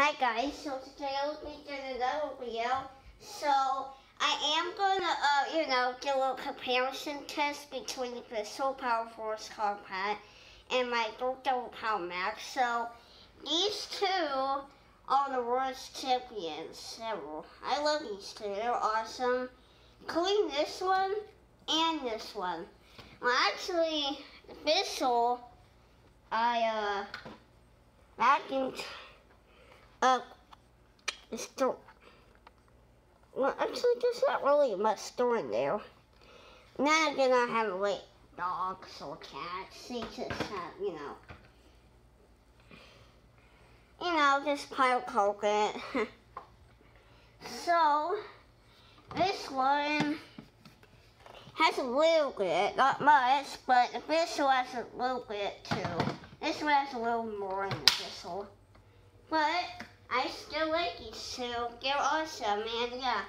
Hi guys, so today I'll be doing another video. So I am gonna, do a little comparison test between the Soul Power Force Compact and my Gold Double Power Max. So these two are the world's champions ever. I love these two, they're awesome. Including this one and this one. Well, actually, the Bissell, I vacuumed up the store. Well, actually, there's not really much store in there. Then again, I have like dogs or cats. They just have, just pile coconut. So this one has a little bit, not much, but the Bissell has a little bit too. This one has a little more in the Bissell. But I still like these two. They're awesome, and yeah,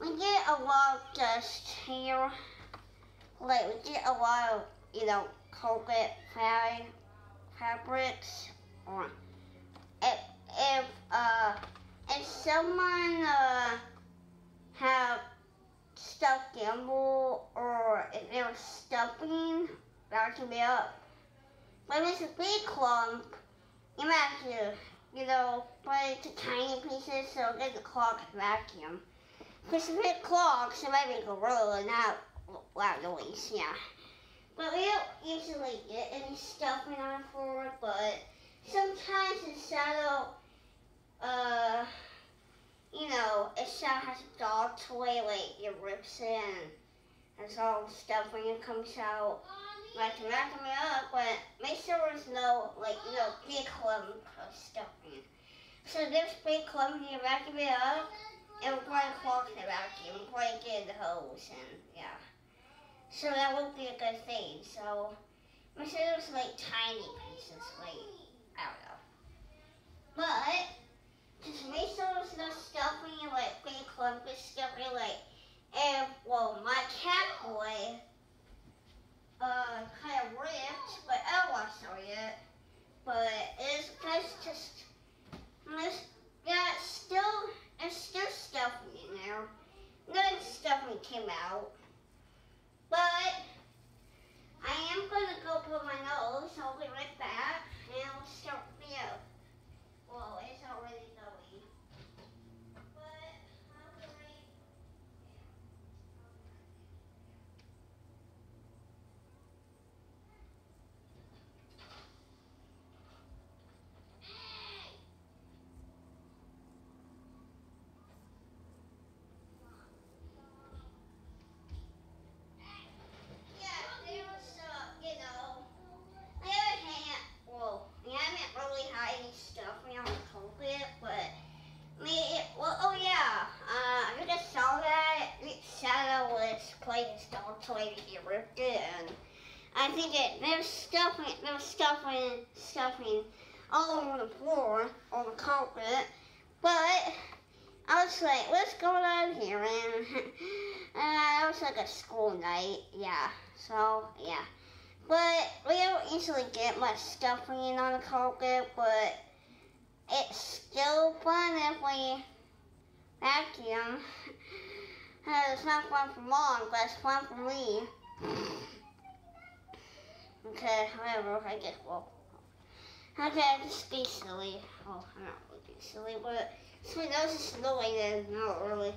we get a lot of dust here. Like, we get a lot of, coconut fabrics. Or if someone have stuffed animal, or if they're stuffing, vacuum it up. But if it's a big clump, you might have to break it to tiny pieces so it doesn't clog the vacuum. Because if it clogs, it might make a roll and not loud noise, yeah. But we don't usually get any stuffing on forward, but sometimes the shadow, a shadow has a dog toy, like it rips it and there's all stuffing and comes out. Like to vacuum it up, but make sure there's no, big clump of stuffing. So this big clump, you vacuum it up, and we're going to clog the vacuum. We're going to get in the hose, and yeah. So that won't be a good thing. So make sure there's tiny pieces, I don't know. But just make sure there's no stuffing, big clump of stuffing, my cat boy kind of ripped, but I don't want to show you it. But it's just, it's still stuffing in there. None of the stuffing came out. But I am going to go put my nose, so I'll be right back, and we'll start the video. Well, it's already going. But I'll be right back. His dog toy to get ripped it, and I think there's stuffing all over the floor, on the carpet, but I was like, what's going on here, and it was like a school night, yeah, so, yeah, but we don't usually get much stuffing on the carpet, but it's still fun if we vacuum. It's not fun for Mom, but it's fun for me. Okay, whatever, I guess, okay, just be silly. Oh, I'm not really being silly, but my nose is snowing and not really.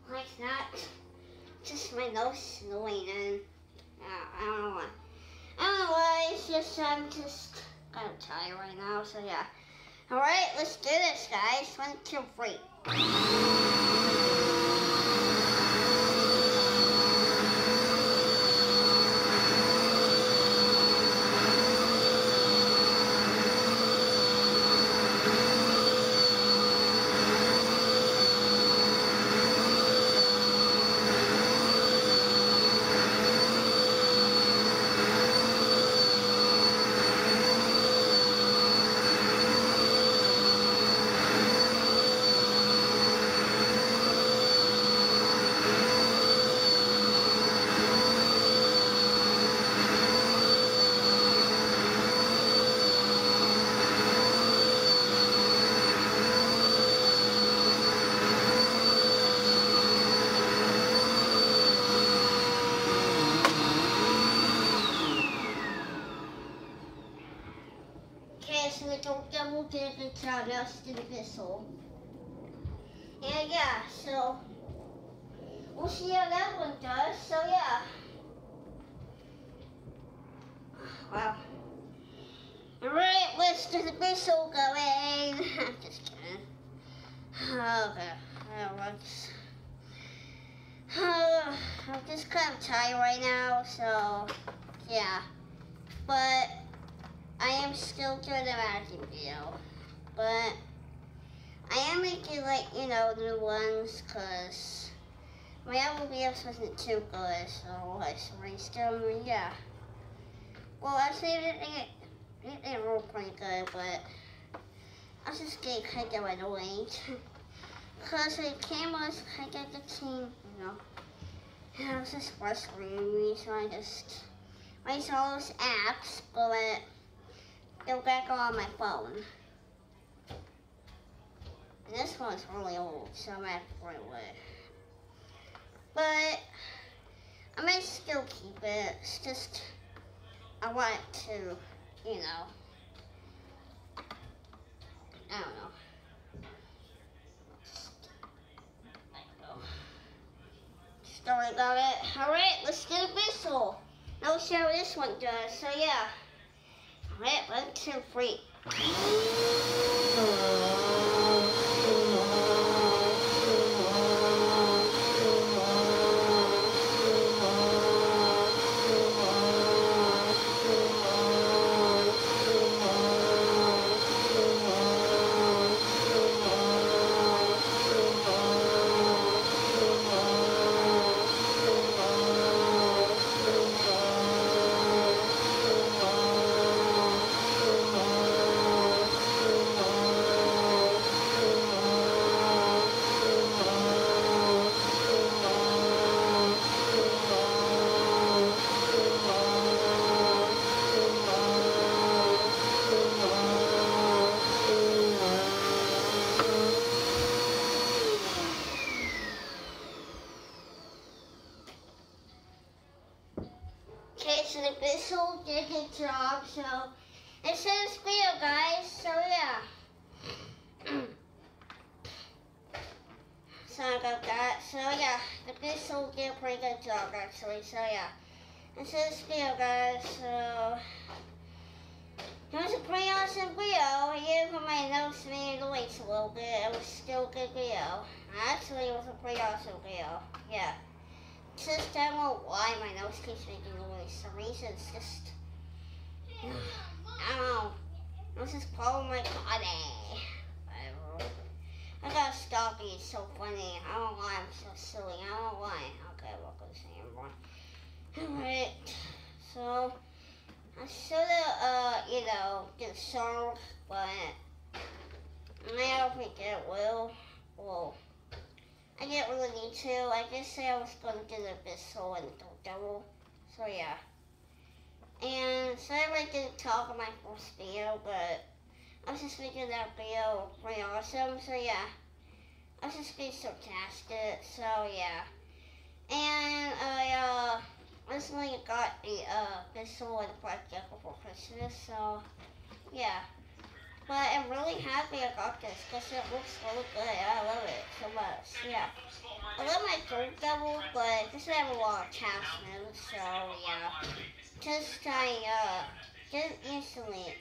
Like that. Just my nose snowing and I don't know why. I don't know why, it's just, I'm just kind of tired right now, so yeah. Alright, let's do this, guys. 1, 2, 3. Okay, so the Dark Devil did a good job. Now it's the Abyssal. And yeah, so we'll see how that one does. So yeah. Wow. Alright, let's do the Abyssal going. I'm just kidding. Okay. I'm just kind of tired right now, so yeah. But I am still doing a magic video. But I am making, like, you know, new ones, because my other videos wasn't too good, so I released them, yeah. Well, actually, it didn't roll pretty good, but I was just getting kind of annoyed. Because the cameras kind of getting, you know, and I was just frustrating me, so I just used all those apps, but they're back on my phone. And this one's really old, so I'm gonna have to throw it away. But I might still keep it. It's just I want to, you know, I don't know. Story about it. Alright, let's do the Abyssal. Now we'll see how this one does. So yeah. Alright, 1, 2, 3. Okay, so the Abyssal did a good job, so this is this video, guys, so yeah. Sorry about that, so yeah, the Abyssal did a pretty good job, actually, so yeah. This is this video, guys, so it was a pretty awesome video. Even when my nose made the weights a little bit, it was still a good video. Actually, it was a pretty awesome video, yeah. It's just, I don't know why my nose keeps making noise. For some reason, it's just, I don't know. This is part of my body. I gotta stop being so funny. I don't know why I'm so silly. I don't know why. Okay, welcome to see everyone. Alright, so I should've, you know, did a song, but I don't think it will. Well, I didn't really need to. I just said I was going to do the Abyssal and the Devil. So yeah. And sorry I didn't talk in my first video, but I was just making that video pretty awesome. So yeah. I was just being sarcastic. So yeah. And I recently got the Abyssal and Black Devil for Christmas. So yeah. But I'm really happy I got this because it looks really good. I love it so much. Yeah. I love my Dark Devil, but this I have a lot of attachments, so yeah. Just I didn't instantly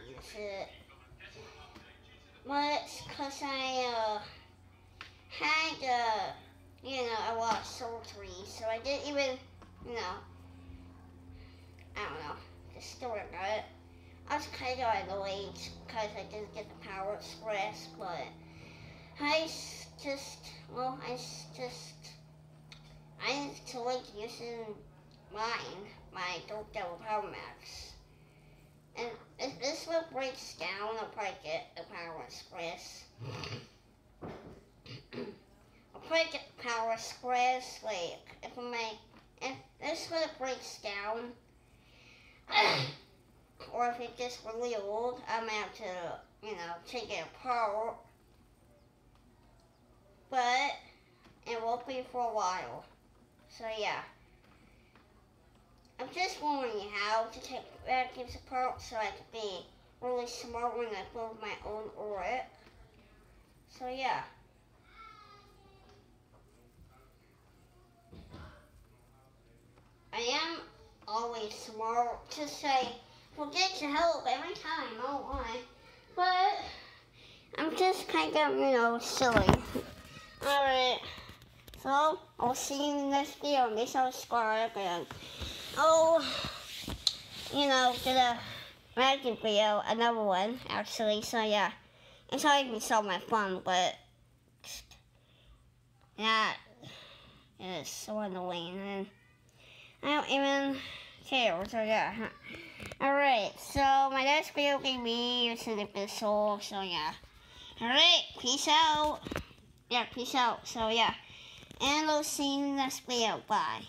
use it much because I had you know, a lot of surgery, so I didn't even, you know, I don't know, just story about it. I was kind of annoyed because I didn't get the Power Express, but I need to like using my Dark Devil Power Max. And if this one breaks down, I'll probably get the Power Express. I'll probably get the Power Express, like, if this one breaks down, or if it gets really old, I might have to, you know, take it apart. But it won't be for a while. So yeah. I'm just learning how to take vacuums apart so I can be really smart when I build my own work. So yeah. I am always smart to say, forget to help every time, oh why. But I'm just kind of, silly. Alright. So, I'll see you in the next video. Make sure to subscribe and get a magic video, another one, actually. So, yeah. It's not even so much fun, but that is so annoying. And I don't even care. So, yeah. Alright, so my next video will be using the pistol. So, yeah. Alright, peace out. Yeah, peace out. So, yeah. And I'll see you in the next video. Bye.